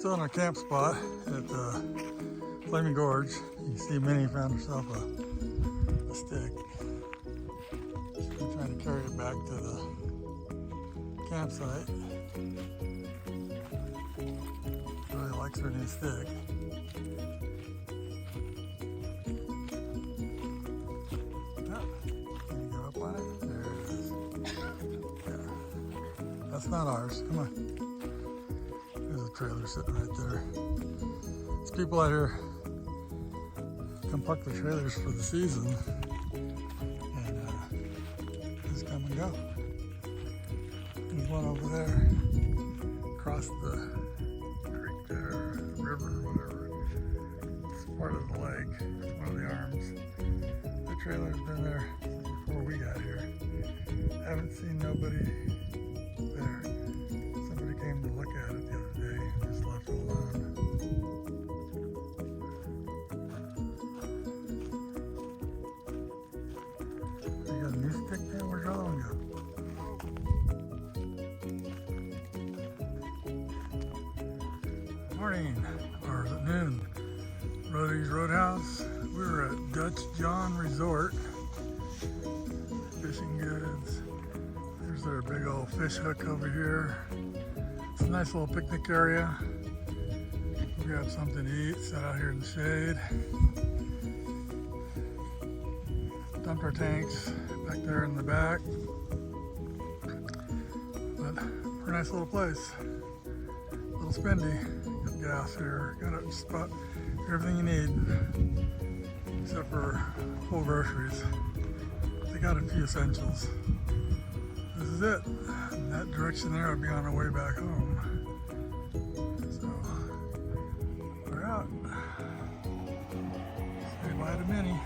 still in our camp spot at Flaming Gorge. You can see Minnie found herself a stick. She's been trying to carry it back to the campsite. Really likes her new stick. Can you get up on it? There it is. Yeah. That's not ours. Come on. There's a trailer sitting right there. There's people out here come park their trailers for the season and just come and go. There's one over there across the creek there, river, whatever. It's part of the lake, one of the arms. The trailer's been there since before we got here. Haven't seen nobody there. Somebody came to look at it the other day and just left it alone. You got a new stick there? Where's the other one go? Morning, or is it noon? Roadie's Roadhouse. We're at Dutch John Resort. Fishing goods. There's their big old fish hook over here. It's a nice little picnic area. We got something to eat, sat out here in the shade. Dumped our tanks back there in the back. But pretty nice little place. A little spendy. Got gas here, got a spot, everything you need. Except for full groceries. They got a few essentials. This is it. In that direction there, I'll be on our way back home. So, we're out. Say bye to Minnie.